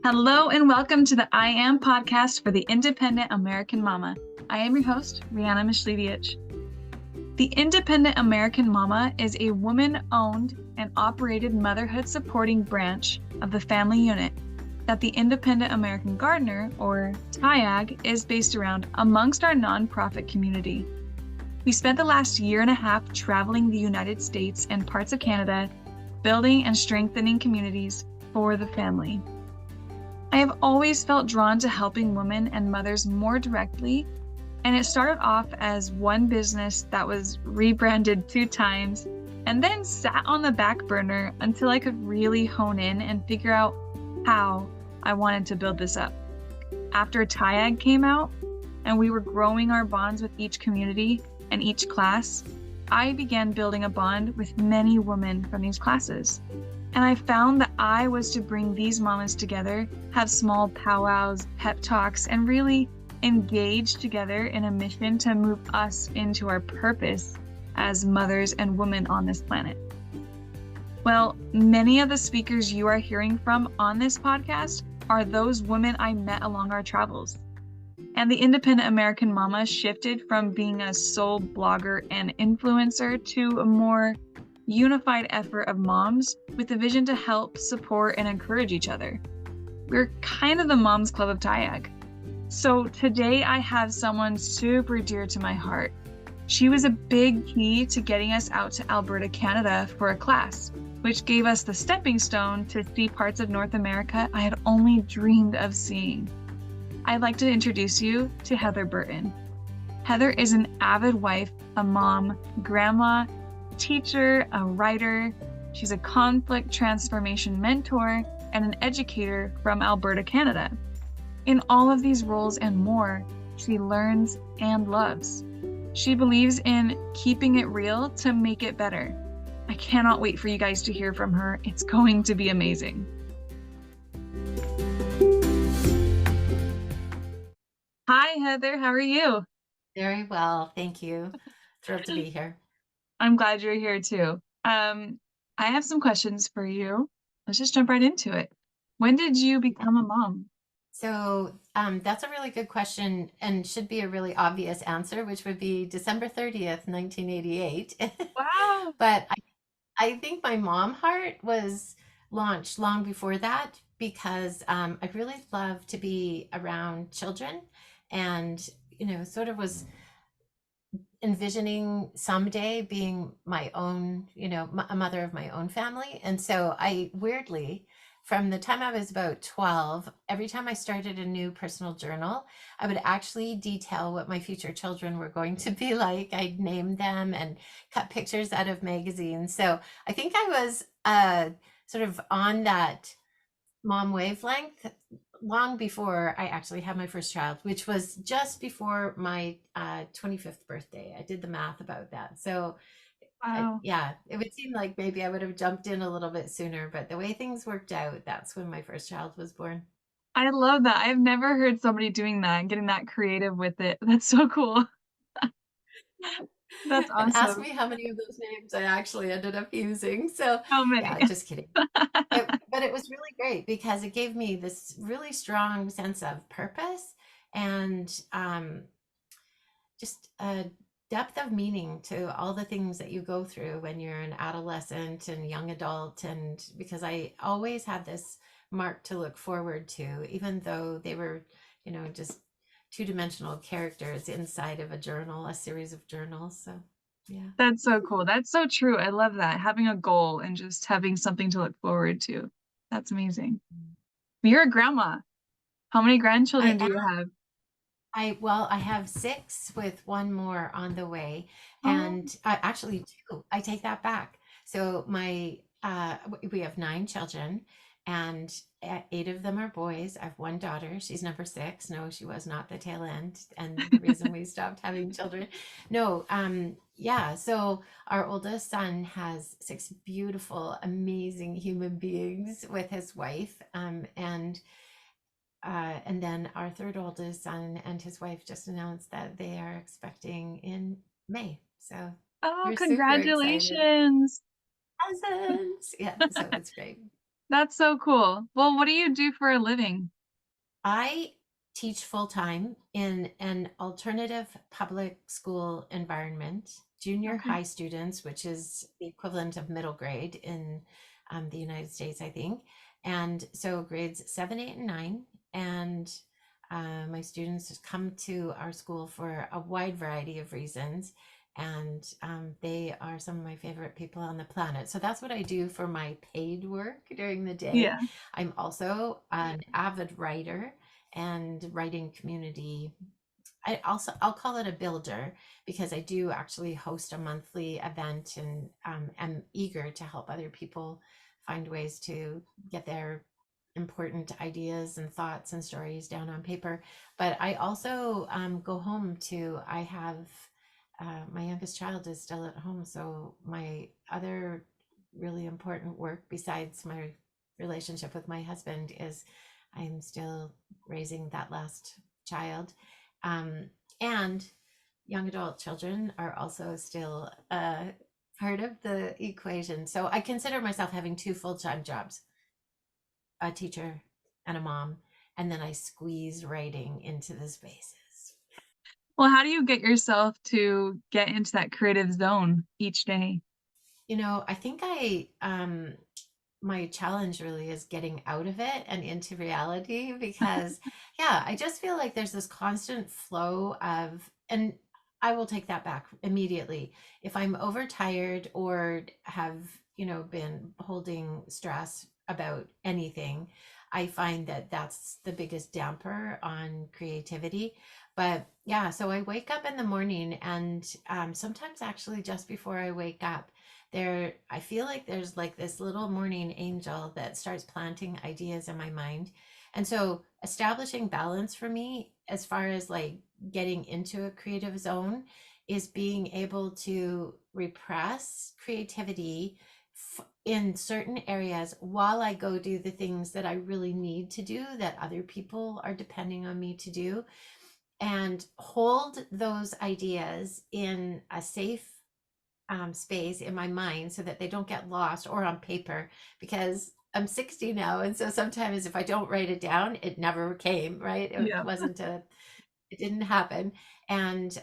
Hello and welcome to the I Am podcast for the Independent American Mama. I am your host, Rihanna Mishleviich. The Independent American Mama is a woman-owned and operated motherhood supporting branch of the family unit that the Independent American Gardener, or TIAG, is based around amongst our nonprofit community. We spent the last year and a half traveling the United States and parts of Canada, building and strengthening communities for the family. I have always felt drawn to helping women and mothers more directly, and it started off as one business that was rebranded 2 times and then sat on the back burner until I could really hone in and figure out how I wanted to build this up. After TIAG came out and we were growing our bonds with each community and each class, I began building a bond with many women from these classes. And I found that I was to bring these mamas together, have small powwows, pep talks, and really engage together in a mission to move us into our purpose as mothers and women on this planet. Well, many of the speakers you are hearing from on this podcast are those women I met along our travels. And the Independent American Mama shifted from being a sole blogger and influencer to a more unified effort of moms with the vision to help, support, and encourage each other. We're kind of the Moms Club of TIAG. So today I have someone super dear to my heart. She was a big key to getting us out to Alberta, Canada for a class, which gave us the stepping stone to see parts of North America I had only dreamed of seeing. I'd like to introduce you to Heather Burton. Heather is an avid wife, a mom, grandma, teacher, a writer. She's a conflict transformation mentor and an educator from Alberta, Canada. In all of these roles and more, she learns and loves. She believes in keeping it real to make it better. I cannot wait for you guys to hear from her. It's going to be amazing. Hi, Heather. How are you? Very well, thank you. Thrilled to be here. I'm glad you're here too. I have some questions for you. Let's just jump right into it. When did you become a mom? So that's a really good question and should be a really obvious answer, which would be December 30th, 1988. Wow. But I think my mom heart was launched long before that because I really love to be around children and, sort of was envisioning someday being my own, a mother of my own family. And so I weirdly, from the time I was about 12, every time I started a new personal journal, I would actually detail what my future children were going to be like. I'd name them and cut pictures out of magazines. So I think I was sort of on that mom wavelength long before I actually had my first child, which was just before my 25th birthday. I did the math about that. So Wow. yeah, it would seem like maybe I would have jumped in a little bit sooner, but the way things worked out, that's when my first child was born. I love that. I've never heard somebody doing that and getting that creative with it. That's so cool. That's And ask awesome. me how many of those names I actually ended up using. So How many? yeah, just kidding. But it was really great because it gave me this really strong sense of purpose and just a depth of meaning to all the things that you go through when you're an adolescent and young adult. And because I always had this mark to look forward to, even though they were, just two-dimensional characters inside of a journal, a series of journals. So yeah. That's so cool. That's so true. I love that. Having a goal and just having something to look forward to. That's amazing. You're a grandma. How many grandchildren I do you have? I have 6 with one more on the way, Oh, and actually 2. I take that back. So we have 9 children, and 8 of them are boys. I have one daughter. She's number 6. No, she was not the tail end, and the reason we stopped having children. No, yeah. So our oldest son has 6 beautiful, amazing human beings with his wife, and then our third oldest son and his wife just announced that they are expecting in May. So oh, we're super excited. congratulations. Cousins. Yeah, so it's great. That's so cool. Well, what do you do for a living? I teach full time in an alternative public school environment, junior Okay. high students, which is the equivalent of middle grade in the United States, I think. And so grades 7, 8, and 9. And my students come to our school for a wide variety of reasons. And they are some of my favorite people on the planet. So that's what I do for my paid work during the day. Yeah. I'm also an avid writer and writing community. I'll call it a builder because I do actually host a monthly event and am eager to help other people find ways to get their important ideas and thoughts and stories down on paper. But I also go home to, I have my youngest child is still at home, so my other really important work besides my relationship with my husband is I'm still raising that last child. And young adult children are also still part of the equation. So I consider myself having two full-time jobs, a teacher and a mom, and then I squeeze writing into the spaces. Well, how do you get yourself to get into that creative zone each day? I think my challenge really is getting out of it and into reality because yeah, I just feel like there's this constant flow of, and I will take that back immediately. If I'm overtired or have, been holding stress about anything, I find that that's the biggest damper on creativity. But yeah, so I wake up in the morning and sometimes actually just before I wake up, I feel like there's like this little morning angel that starts planting ideas in my mind. And so establishing balance for me as far as like getting into a creative zone is being able to repress creativity in certain areas while I go do the things that I really need to do that other people are depending on me to do, and hold those ideas in a safe space in my mind so that they don't get lost or on paper, because I'm 60 now. And so sometimes if I don't write it down, it never came, right? Yeah. It didn't happen. And,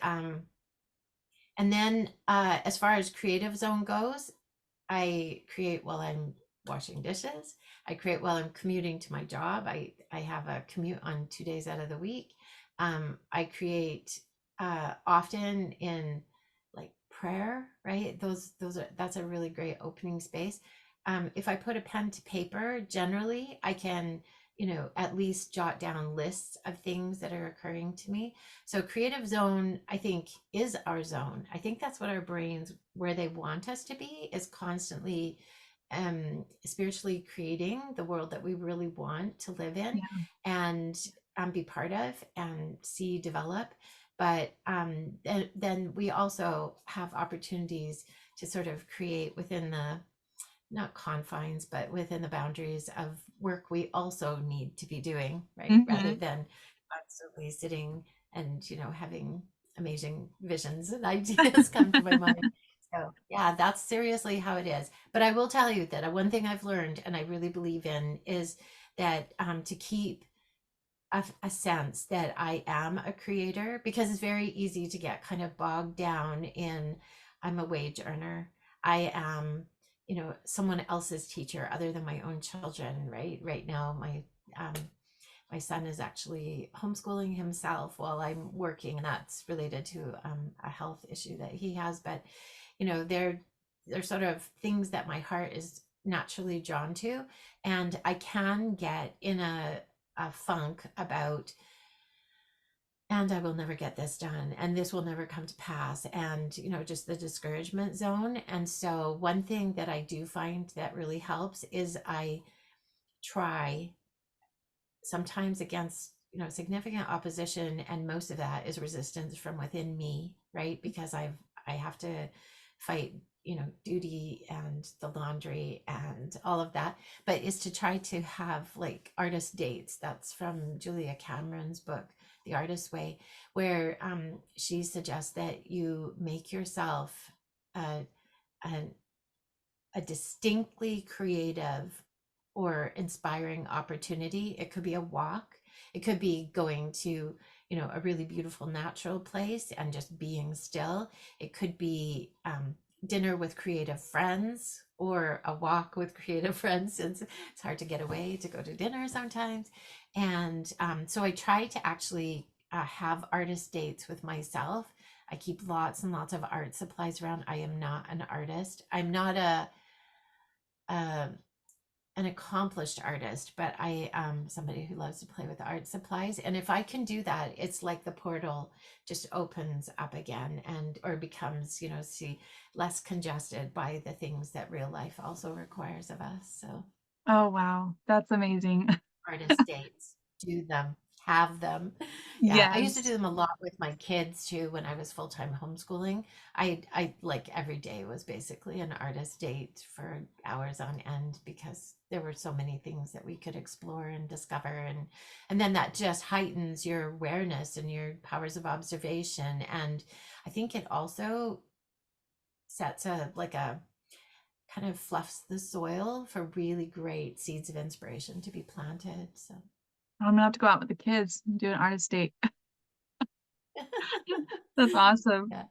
and then as far as creative zone goes, I create while I'm washing dishes. I create while I'm commuting to my job. I have a commute on 2 days out of the week. I create often in like prayer, right? That's a really great opening space. If I put a pen to paper, generally I can, at least jot down lists of things that are occurring to me. So creative zone, I think, is our zone. I think that's what our brains, where they want us to be, is constantly spiritually creating the world that we really want to live in Yeah. and be part of and see develop. But then we also have opportunities to sort of create within the, not confines, but within the boundaries of work we also need to be doing, right? Rather Hmm. than constantly sitting and, having amazing visions and ideas come to my mind. So, yeah, that's seriously how it is. But I will tell you that one thing I've learned and I really believe in is that to keep a sense that I am a creator, because it's very easy to get kind of bogged down in I'm a wage earner. I am, someone else's teacher other than my own children, right? Right now, um, my son is actually homeschooling himself while I'm working, and that's related to a health issue that he has. But they're sort of things that my heart is naturally drawn to, and I can get in a funk about, and I will never get this done, and this will never come to pass, and just the discouragement zone. And so one thing that I do find that really helps is I try, sometimes against significant opposition, and most of that is resistance from within me, right? Because I have to fight duty and the laundry and all of that, but is to try to have like artist dates. That's from Julia Cameron's book The Artist's Way, where she suggests that you make yourself a, a, a distinctly creative or inspiring opportunity. It could be a walk. It could be going to, a really beautiful natural place and just being still. It could be dinner with creative friends or a walk with creative friends, since it's hard to get away to go to dinner sometimes. And so I try to actually have artist dates with myself. I keep lots and lots of art supplies around. I am not an artist. I'm not a an accomplished artist, but I am somebody who loves to play with art supplies. And if I can do that, it's like the portal just opens up again, and or becomes, less congested by the things that real life also requires of us. So Oh, wow. That's amazing. artist dates, do them, have them. Yeah, I used to do Yes. them a lot with my kids too when I was full-time homeschooling. I like every day was basically an artist date for hours on end, because there were so many things that we could explore and discover, and then that just heightens your awareness and your powers of observation. And I think it also sets a kind of fluffs the soil for really great seeds of inspiration to be planted. So I'm gonna have to go out with the kids and do an artist date. That's awesome. yeah.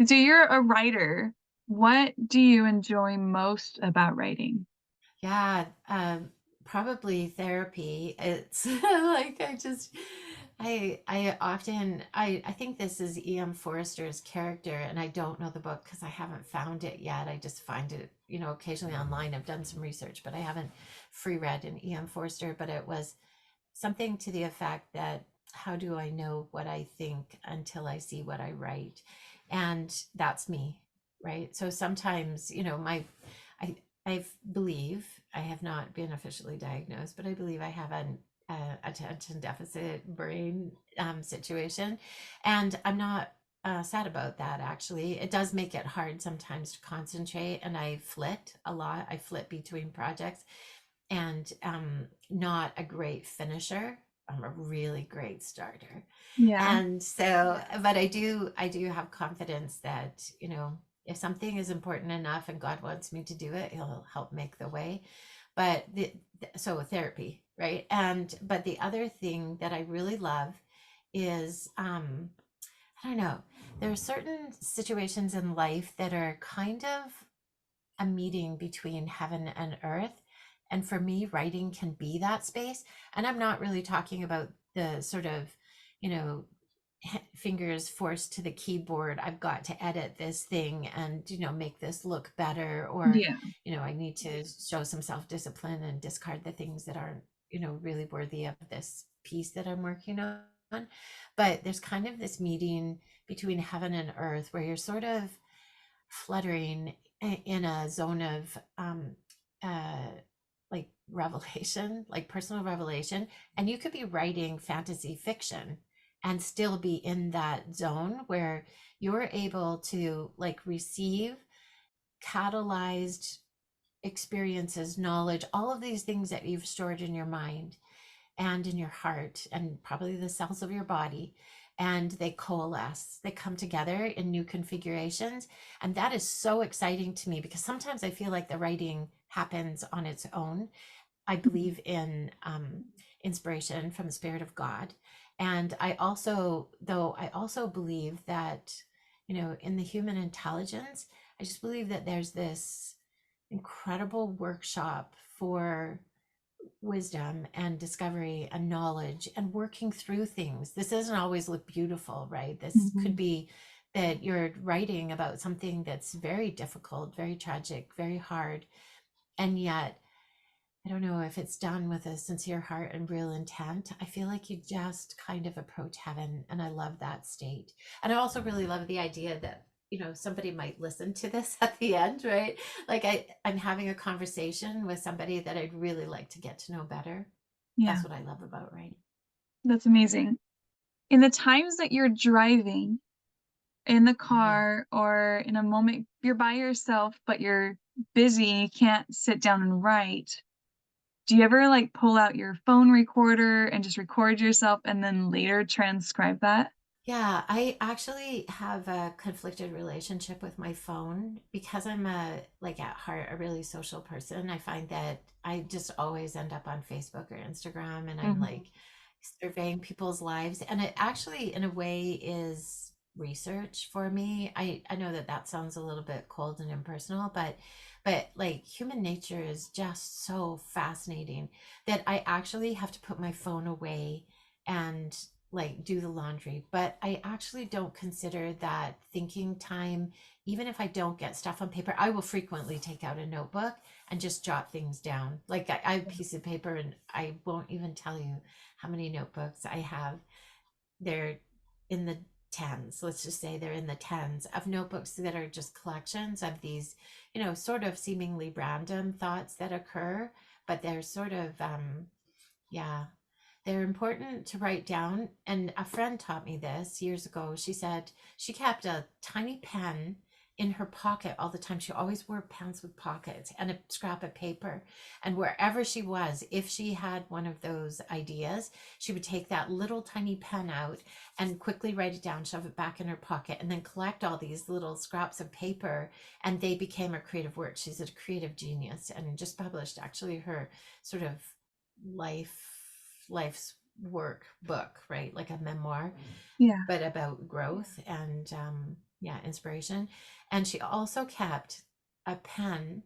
So you're a writer. What do you enjoy most about writing? Yeah, probably therapy. It's like I think this is E.M. Forster's character, and I don't know the book because I haven't found it yet. I just find it, occasionally online. I've done some research, but I haven't free read an E.M. Forster. But it was something to the effect that, how do I know what I think until I see what I write? And that's me, right? So sometimes, I I believe, I have not been officially diagnosed, but I believe I have an attention deficit brain situation, and I'm not sad about that. Actually, it does make it hard sometimes to concentrate, and I flit a lot. I flit between projects, and not a great finisher. I'm a really great starter. Yeah. And so, but I do have confidence that, if something is important enough and God wants me to do it, he'll help make the way. But so therapy, right? And but the other thing that I really love is I don't know, there are certain situations in life that are kind of a meeting between heaven and earth. And for me, writing can be that space. And I'm not really talking about the sort of, you know, fingers forced to the keyboard. I've got to edit this thing and, make this look better. Or, Yeah. I need to show some self discipline and discard the things that aren't, really worthy of this piece that I'm working on. But there's kind of this meeting between heaven and earth where you're sort of fluttering in a zone of uh like revelation, like personal revelation. And you could be writing fantasy fiction and still be in that zone where you're able to like receive catalyzed experiences, knowledge, all of these things that you've stored in your mind and in your heart and probably the cells of your body, and they coalesce, they come together in new configurations. And that is so exciting to me, because sometimes I feel like the writing happens on its own. I believe in inspiration from the Spirit of God. And I also believe that, in the human intelligence, I just believe that there's this incredible workshop for wisdom and discovery and knowledge and working through things. This doesn't always look beautiful, right? This could Mhm. be that you're writing about something that's very difficult, very tragic, very hard. And yet, I don't know, if it's done with a sincere heart and real intent, I feel like you just kind of approach heaven. And I love that state. And I also really love the idea that, somebody might listen to this at the end, right? Like I'm having a conversation with somebody that I'd really like to get to know better. Yeah. That's what I love about writing. That's amazing. In the times that you're driving in the Mhm. car or in a moment you're by yourself, but you're busy and you can't sit down and write, do you ever like pull out your phone recorder and just record yourself and then later transcribe that? Yeah, I actually have a conflicted relationship with my phone because I'm like at heart a really social person. I find that I just always end up on Facebook or Instagram and I'm Mhm. like surveying people's lives. And it actually, in a way, is research for me. I know that that sounds a little bit cold and impersonal, but like human nature is just so fascinating that I actually have to put my phone away and like do the laundry, but I actually don't consider that thinking time. Even if I don't get stuff on paper, I will frequently take out a notebook and just jot things down. Like I have a piece of paper and I won't even tell you how many notebooks I have. They're in the tens, let's just say they're in the tens of notebooks that are just collections of these, sort of seemingly random thoughts that occur, but they're sort of, yeah, they're important to write down. And a friend taught me this years ago. She said she kept a tiny pen in her pocket all the time. She always wore pens with pockets and a scrap of paper. And wherever she was, if she had one of those ideas, she would take that little tiny pen out and quickly write it down, shove it back in her pocket, and then collect all these little scraps of paper. And they became her creative work. She's a creative genius and just published actually her sort of life life's work book, right? Like a memoir, Yeah. but about growth and yeah, inspiration. And she also kept a pen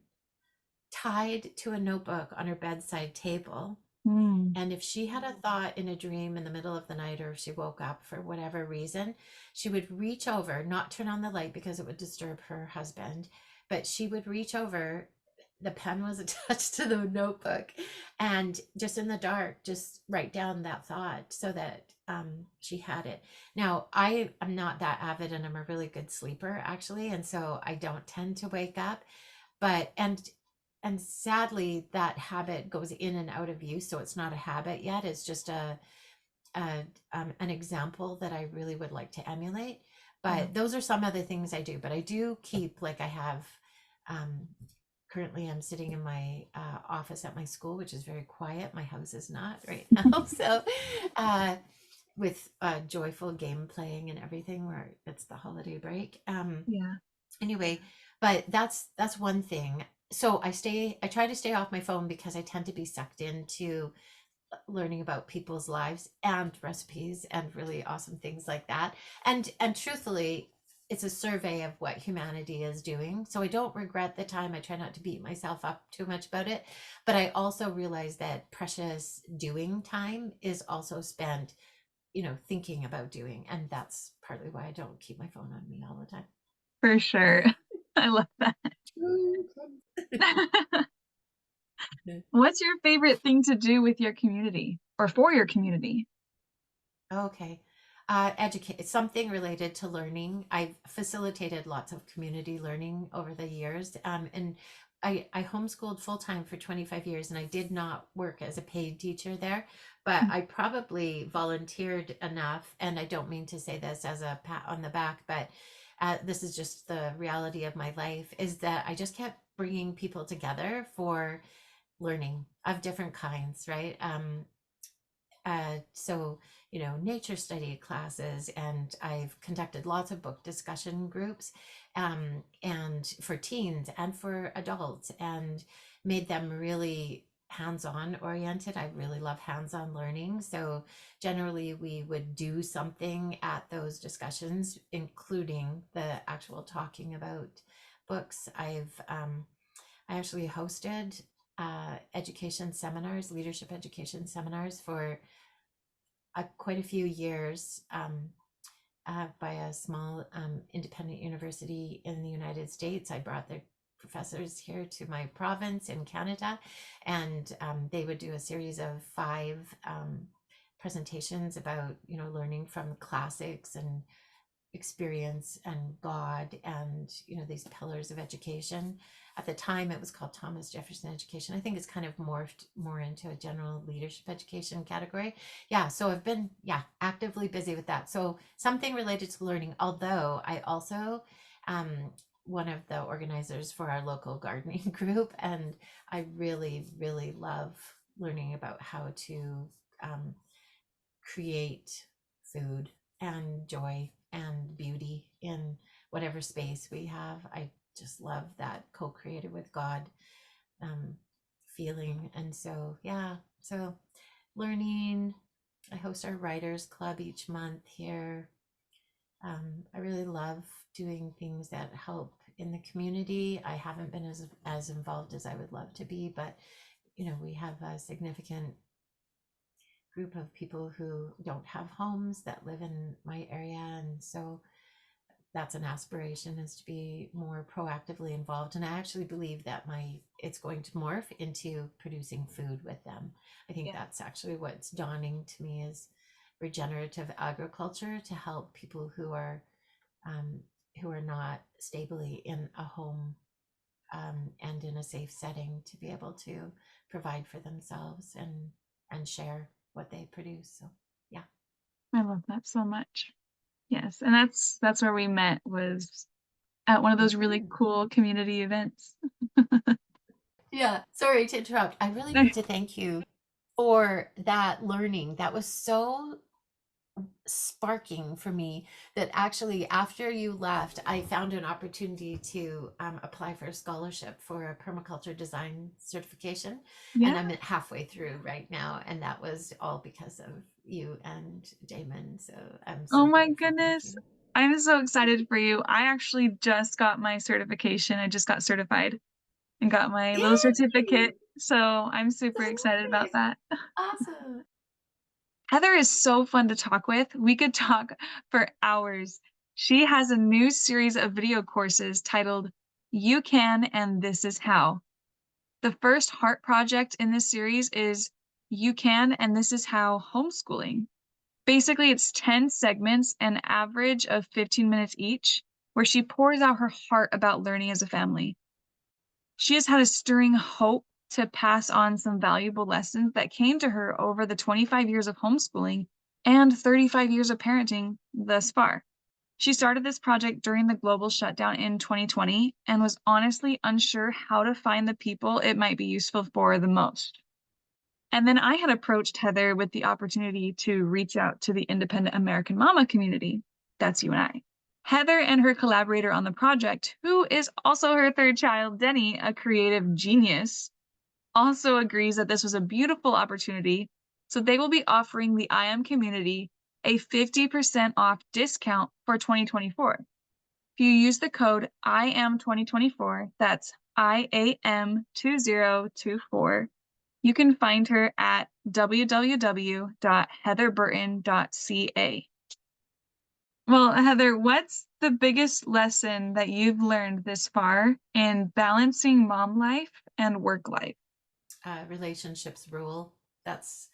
tied to a notebook on her bedside table. Mm. And if she had a thought in a dream in the middle of the night, or if she woke up for whatever reason, she would reach over, not turn on the light because it would disturb her husband, but she would reach over. The pen was attached to the notebook, and just in the dark, just write down that thought so that she had it. Now, I am not that avid, and I'm a really good sleeper, actually. And so I don't tend to wake up, but and sadly that habit goes in and out of use, so it's not a habit yet. It's just an example that I really would like to emulate. Yeah. But those are some of the things I do. But I do keep, like, I have um currently I'm sitting in my office at my school, which is very quiet. My house is not right now. So uh with joyful game playing and everything, where it's the holiday break. Yeah. Anyway, but that's one thing. So I try to stay off my phone because I tend to be sucked into learning about people's lives and recipes and really awesome things like that. And truthfully, it's a survey of what humanity is doing. So I don't regret the time. I try not to beat myself up too much about it, but I also realize that precious doing time is also spent, thinking about doing, and that's partly why I don't keep my phone on me all the time. For sure. I love that. What's your favorite thing to do with your community or for your community? Okay. Educate something related to learning. I've facilitated lots of community learning over the years. And I homeschooled full time for 25 years, and I did not work as a paid teacher there, but I probably volunteered enough. And I don't mean to say this as a pat on the back, but this is just the reality of my life, is that I just kept bringing people together for learning of different kinds, right? So, nature study classes, and I've conducted lots of book discussion groups, and for teens and for adults, and made them really hands-on oriented. I really love hands-on learning. So generally we would do something at those discussions, including the actual talking about books. I actually hosted education seminars, leadership education seminars for quite a few years, by a small independent university in the United States. I brought their professors here to my province in Canada, and they would do a series of five presentations about, learning from classics and experience and God and, these pillars of education. At the time, it was called Thomas Jefferson education. I think it's kind of morphed more into a general leadership education category. Yeah, so I've been, yeah, actively busy with that. So something related to learning, although I also um one of the organizers for our local gardening group, and I really, really love learning about how to um create food and joy and beauty in whatever space we have. I just love that co-created with God um, feeling. And so, yeah, so learning. I host our writers club each month here. I really love doing things that help in the community. I haven't been as involved as I would love to be, but we have a significant group of people who don't have homes that live in my area, and so that's an aspiration, is to be more proactively involved. And I actually believe that it's going to morph into producing food with them. I think Yeah. that's actually what's dawning to me, is regenerative agriculture to help people um, who are not stably in a home, and in a safe setting, to be able to provide for themselves and share what they produce. So yeah. I love that so much. Yes. And that's where we met, was at one of those really Mhm. cool community events. Yeah, sorry to interrupt. I really need to thank you for that learning. That was so sparking for me, that actually after you left, I found an opportunity to apply for a scholarship for a permaculture design certification. And Yeah. I'm at halfway through right now. And that was all because of you and Damon. So I'm Oh so my grateful. Thank goodness. you. I'm so excited for you. I actually just got my certification. I just got certified and got my little Yay! certificate. So I'm So super excited about nice. that. Awesome. Heather is so fun to talk with. We could talk for hours. She has a new series of video courses titled You Can and This Is How. The first heart project in this series is You Can and This Is How Homeschooling. Basically, it's 10 segments, an average of 15 minutes each, where she pours out her heart about learning as a family. She has had a stirring hope to pass on some valuable lessons that came to her over the 25 years of homeschooling and 35 years of parenting thus far. She started this project during the global shutdown in 2020 and was honestly unsure how to find the people it might be useful for the most. And then I had approached Heather with the opportunity to reach out to the independent American mama community. That's you and I. Heather and her collaborator on the project, who is also her third child, Denny, a creative genius, also agrees that this was a beautiful opportunity. So they will be offering the IM community a 50% off discount for 2024. If you use the code IAM2024, that's IAM2024, you can find her at www.heatherburton.ca. Well, Heather, what's the biggest lesson that you've learned this far in balancing mom life and work life? Relationships rule. That's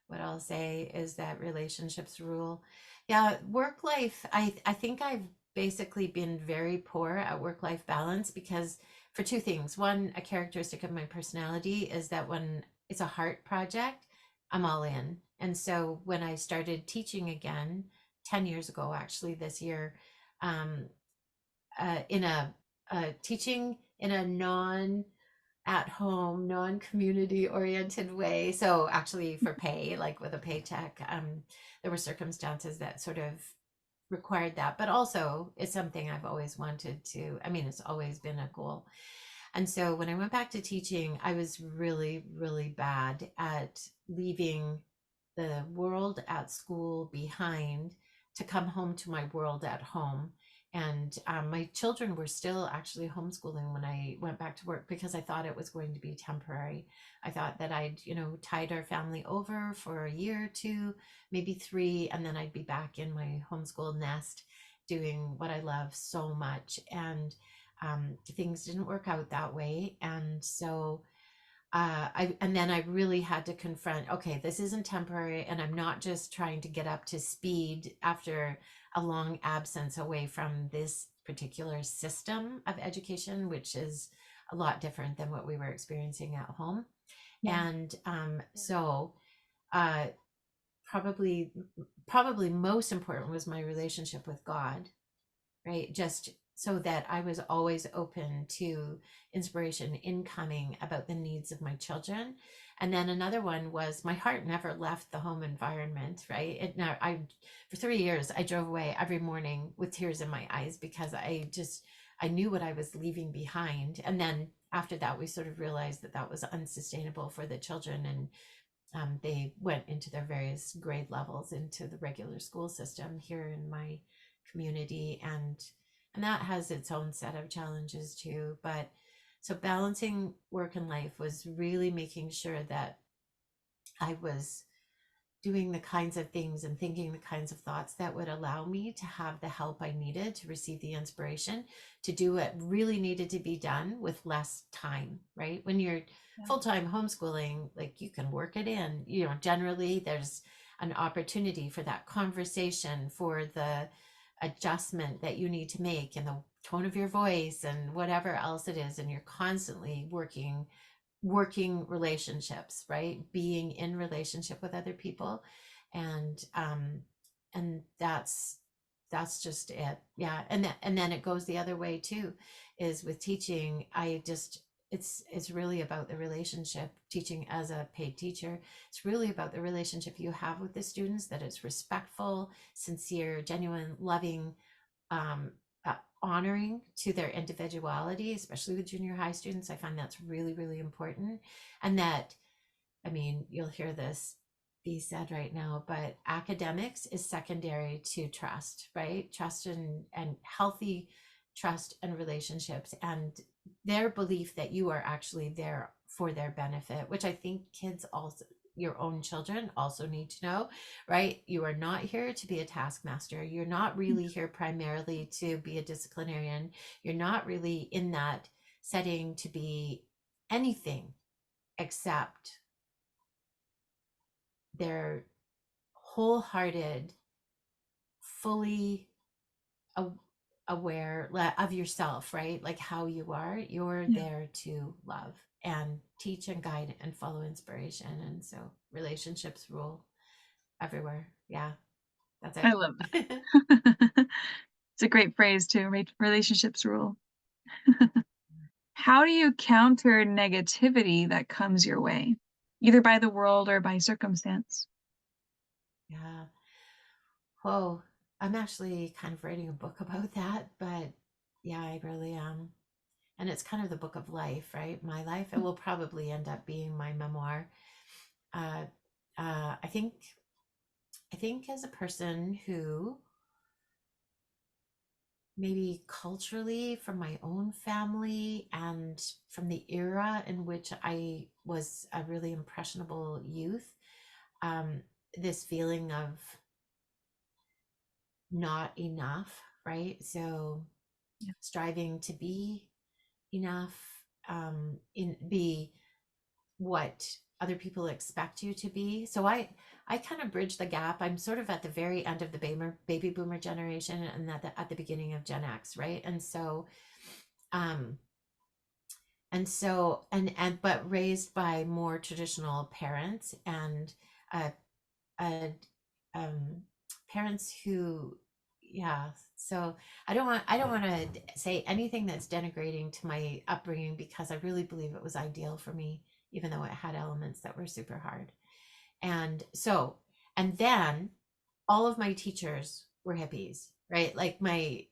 what I'll say, is that relationships rule. Yeah, work life. I think I've basically been very poor at work life balance, because for two things. One, a characteristic of my personality is that when it's a heart project, I'm all in. And so when I started teaching again 10 years ago, actually this year, um, in a teaching in a non at home, non-community oriented way. So actually for pay, like with a paycheck, there were circumstances that sort of required that, but also it's something I've always wanted to, I mean, it's always been a goal. And so when I went back to teaching, I was really, really bad at leaving the world at school behind to come home to my world at home. And my children were still actually homeschooling when I went back to work, because I thought it was going to be temporary. I thought that I'd, tide our family over for a year or two, maybe three, and then I'd be back in my homeschool nest doing what I love so much. And things didn't work out that way. And so and then I really had to confront, okay, this isn't temporary, and I'm not just trying to get up to speed after a long absence away from this particular system of education, which is a lot different than what we were experiencing at home. Yeah. And so uh, probably most important was my relationship with God, right? Just so that I was always open to inspiration incoming about the needs of my children. And then another one was my heart never left the home environment, right? For 3 years, I drove away every morning with tears in my eyes because I knew what I was leaving behind. And then after that, we sort of realized that that was unsustainable for the children. And they went into their various grade levels into the regular school system here in my community, and that has its own set of challenges too. But so balancing work and life was really making sure that I was doing the kinds of things and thinking the kinds of thoughts that would allow me to have the help I needed to receive the inspiration to do what really needed to be done with less time, right? When you're Yeah. full-time homeschooling, like you can work it in, generally there's an opportunity for that conversation, for the adjustment that you need to make in the tone of your voice and whatever else it is. And you're constantly working relationships, right? Being in relationship with other people. And that's just it. Yeah. And then it goes the other way too, is with teaching. It's really about the relationship. Teaching as a paid teacher, it's really about the relationship you have with the students, that it's respectful, sincere, genuine, loving, um, honoring to their individuality, especially with junior high students. I find that's really, really important. And that, I mean, you'll hear this be said right now, but academics is secondary to trust, right? Trust and healthy trust and relationships, and their belief that you are actually there for their benefit, which I think kids also, your own children also need to know, right? You are not here to be a taskmaster. You're not really here primarily to be a disciplinarian. You're not really in that setting to be anything except their wholehearted, fully aware of yourself, right? Like how you are, you're Yeah. there to love and teach and guide and follow inspiration. And so relationships rule everywhere. Yeah, that's I love it. that. It's a great phrase too, right? Relationships rule. How do you counter negativity that comes your way, either by the world or by circumstance? Yeah. Whoa. I'm actually kind of writing a book about that, but yeah, I really am. And it's kind of the book of life, right? My life. It will probably end up being my memoir. Uh, I think as a person who maybe culturally from my own family and from the era in which I was a really impressionable youth, um, this feeling of not enough, right? So Yeah. striving to be enough, in be what other people expect you to be. So I kind of bridge the gap. I'm sort of at the very end of the baby boomer generation, and at the beginning of Gen X, right? Um and but raised by more traditional parents, and uh, uh um parents who, yeah. So I don't want to say anything that's denigrating to my upbringing, because I really believe it was ideal for me, even though it had elements that were super hard. And then all of my teachers were hippies, right? Like my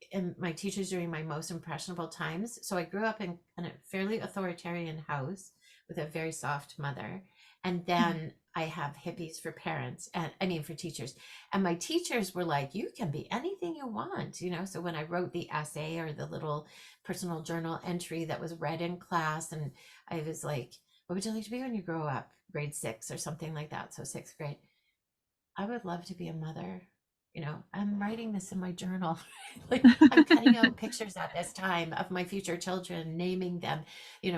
teachers during my most impressionable times. So I grew up in a fairly authoritarian house with a very soft mother. And Mhm. then I have hippies for parents, and I mean for teachers. And my teachers were like, you can be anything you want, So when I wrote the essay or the little personal journal entry that was read in class, and I was like, what would you like to be when you grow up? Grade 6 or something like that. So sixth grade. I would love to be a mother. I'm writing this in my journal. Like, I'm cutting out pictures at this time of my future children, naming them,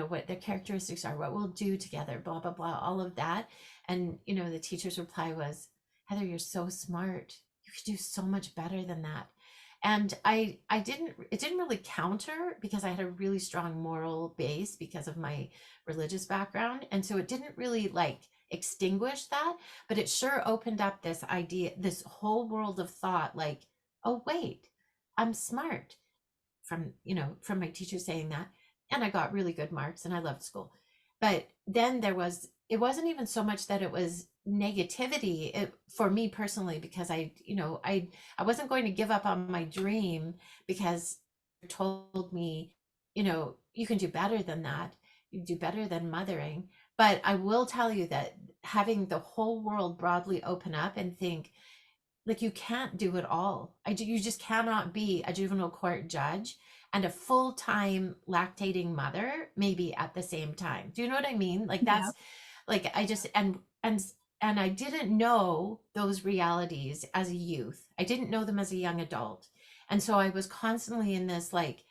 what their characteristics are, what we'll do together, blah, blah, blah, all of that. And, the teacher's reply was, Heather, you're so smart. You could do so much better than that. And it didn't really counter, because I had a really strong moral base because of my religious background. And so it didn't really like extinguish that, but it sure opened up this idea, this whole world of thought, like, oh wait, I'm smart. from my teacher saying that. And I got really good marks and I loved school. But then it wasn't even so much that it was negativity for me personally, because I wasn't going to give up on my dream because they told me, you can do better than that. You do better than mothering. But I will tell you that having the whole world broadly open up and think, like, you can't do it all. You just cannot be a juvenile court judge and a full-time lactating mother maybe at the same time. Do you know what I mean? Like, Yeah. that's like, I just and I didn't know those realities as a youth. I didn't know them as a young adult. And so I was constantly in this, like,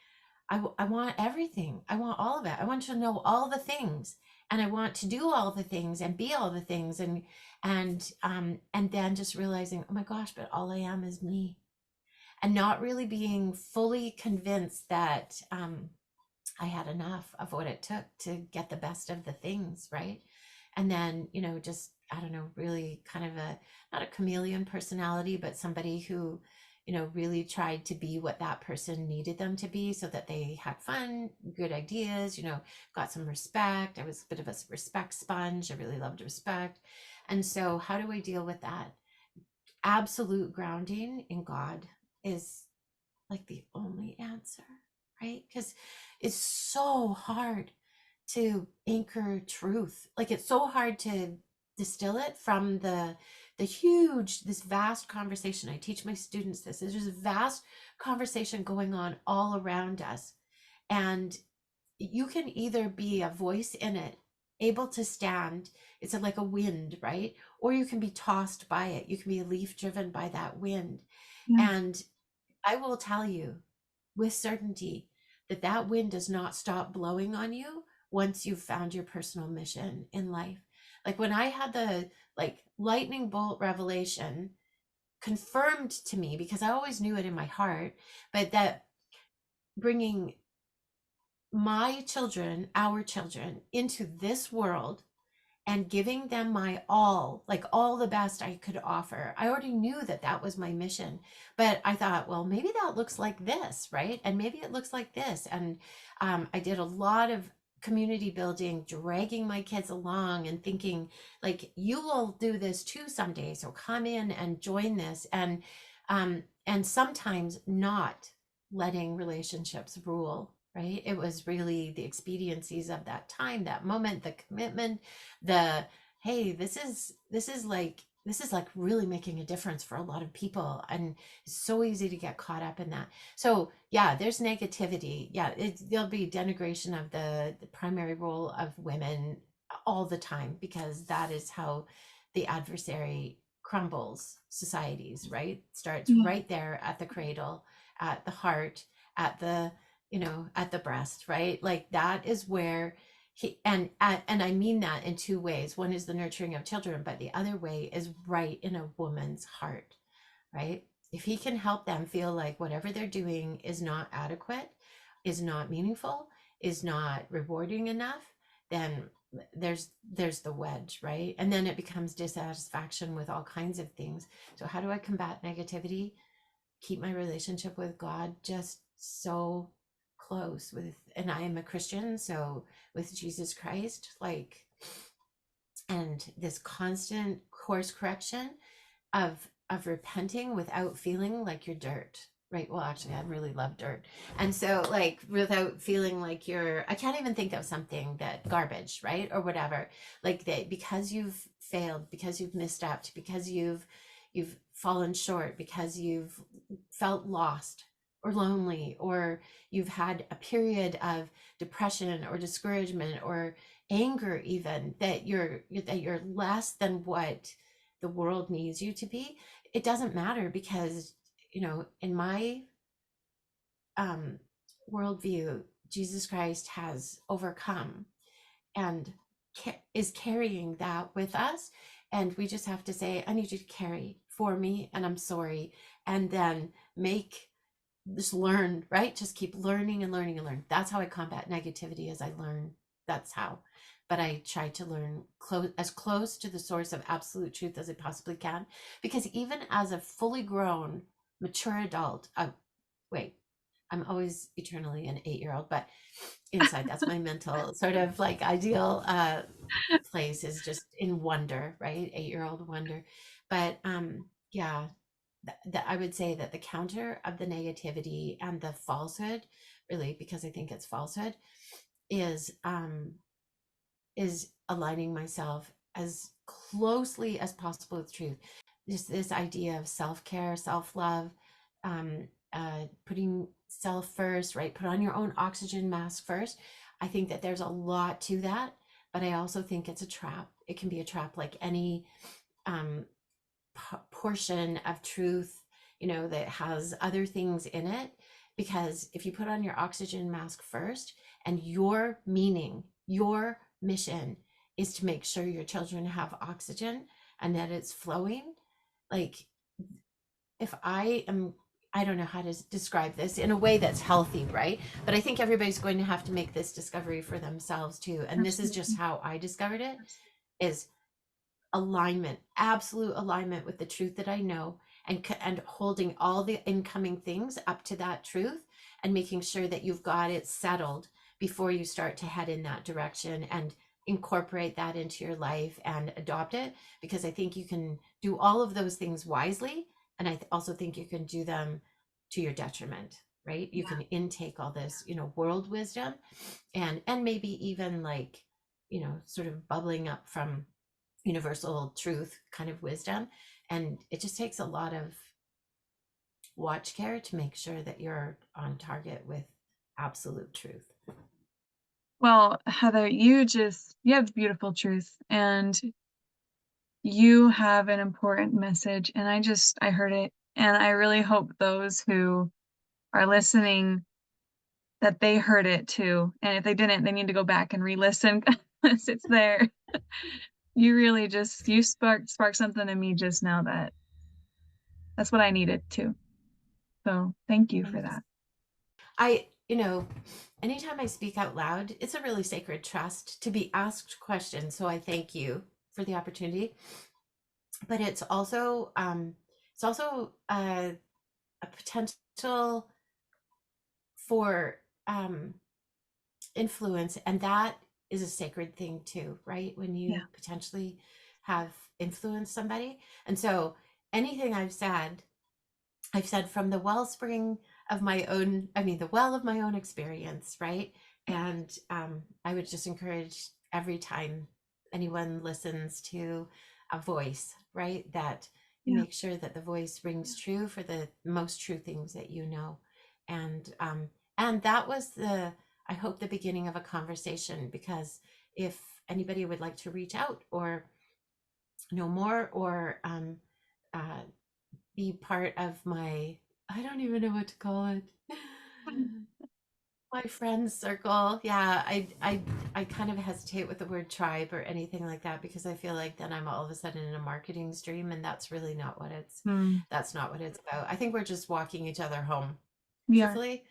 I want everything. I want all of it. I want to know all the things, and I want to do all the things and be all the things, and then just realizing, oh my gosh, but all I am is me, and not really being fully convinced that I had enough of what it took to get the best of the things, right? And then, just, I don't know, really kind of not a chameleon personality, but somebody who, really tried to be what that person needed them to be so that they had fun, good ideas, got some respect. I was a bit of a respect sponge. I really loved respect. And so, how do I deal with that? Absolute grounding in God is like the only answer, right? Because it's so hard to anchor truth. Like, it's so hard to distill it from this vast conversation. I teach my students this. There's this vast conversation going on all around us. And you can either be a voice in it, able to stand, it's like a wind, right? Or you can be tossed by it. You can be a leaf driven by that wind. Yeah. And I will tell you with certainty that that wind does not stop blowing on you once you've found your personal mission in life. Like, when I had the lightning bolt revelation confirmed to me, because I always knew it in my heart, but that bringing my children, our children, into this world and giving them my all, like all the best I could offer. I already knew that that was my mission, but I thought, well, maybe that looks like this, right? And maybe it looks like this. And I did a lot of community building, dragging my kids along and thinking, like, you will do this too someday, so come in and join this. And sometimes not letting relationships rule, right? It was really the expediencies of that time, that moment, the commitment, the, hey, this is like really making a difference for a lot of people, and it's so easy to get caught up in that. So yeah, there's negativity. Yeah, there'll be denigration of the primary role of women all the time, because that is how the adversary crumbles societies, right? Starts Yeah. right there at the cradle, at the heart, at the at the breast, right? Like, that is where and I mean that in two ways. One is the nurturing of children, but the other way is right in a woman's heart, right? If he can help them feel like whatever they're doing is not adequate, is not meaningful, is not rewarding enough, then there's the wedge, right? And then it becomes dissatisfaction with all kinds of things. So how do I combat negativity? Keep my relationship with God just so close with, and I am a Christian, so with Jesus Christ, like, and this constant course correction of repenting without feeling like you're dirt, right? Well, actually, I really love dirt. And so, like, without feeling like I can't even think of something that garbage, right? Or whatever, like, that, because you've failed, because you've misstepped, because you've fallen short, because you've felt lost or lonely, or you've had a period of depression or discouragement or anger, even, that you're less than what the world needs you to be. It doesn't matter, because in my worldview, Jesus Christ has overcome and is carrying that with us, and we just have to say, I need you to carry for me, and I'm sorry. And then just learn, right? Just keep learning and learning and learn. That's how I combat negativity, as I learn. That's how. But I try to learn as close to the source of absolute truth as I possibly can, because even as a fully grown, mature adult, I'm always eternally an 8-year-old, but inside, that's my mental sort of like ideal place, is just in wonder, right? 8-year-old wonder. But yeah, I would say that the counter of the negativity and the falsehood, really, because I think it's falsehood, is aligning myself as closely as possible with truth. Just this idea of self-care, self-love, putting self first, right? Put on your own oxygen mask first. I think that there's a lot to that, but I also think it's a trap. It can be a trap, like any um, portion of truth, that has other things in it. Because if you put on your oxygen mask first, and your meaning, your mission is to make sure your children have oxygen and that it's flowing, like, if I don't know how to describe this in a way that's healthy, right? But I think everybody's going to have to make this discovery for themselves too. And this is just Absolutely. how I discovered it, is alignment, absolute alignment with the truth that I know, and holding all the incoming things up to that truth, and making sure that you've got it settled before you start to head in that direction and incorporate that into your life and adopt it. Because I think you can do all of those things wisely, and I also think you can do them to your detriment, right? You Yeah. can intake all this, world wisdom, and maybe even, like, sort of bubbling up from universal truth kind of wisdom. And it just takes a lot of watch care to make sure that you're on target with absolute truth. Well, Heather, you have beautiful truth, and you have an important message, and I heard it, and I really hope those who are listening, that they heard it too. And if they didn't, they need to go back and re-listen because it's there. You really you sparked something in me just now that's what I needed too. So thank you for Thanks. that. Anytime I speak out loud, it's a really sacred trust to be asked questions. So I thank you for the opportunity. But it's also a potential for influence, and that is a sacred thing too, right? When Yeah. you potentially have influenced somebody. And so anything I've said from the wellspring of my own, the well of my own experience, right? And I would just encourage, every time anyone listens to a voice, right, that you Yeah. make sure that the voice rings true for the most true things that you know. And that was, I hope, the beginning of a conversation. Because if anybody would like to reach out or know more, or uh, be part of my, I don't even know what to call it, my friends circle. Yeah, I kind of hesitate with the word tribe or anything like that, because I feel like then I'm all of a sudden in a marketing stream, and that's really not what it's Hmm. that's not what it's about. I think we're just walking each other home, We are. truthfully,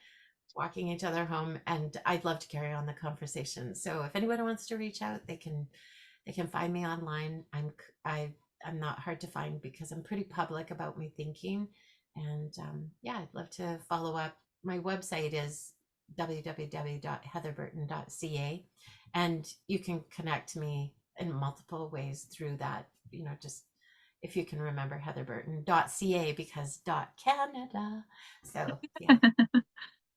walking each other home. And I'd love to carry on the conversation. So if anyone wants to reach out, they can find me online. I'm not hard to find, because I'm pretty public about my thinking. And yeah, I'd love to follow up. My website is www.heatherburton.ca, and you can connect me in multiple ways through that. Just, if you can remember, heatherburton.ca, because .canada. So yeah.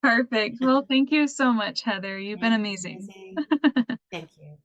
Perfect. Well, thank you so much, Heather. You've been Thanks, amazing. Susie. Thank you.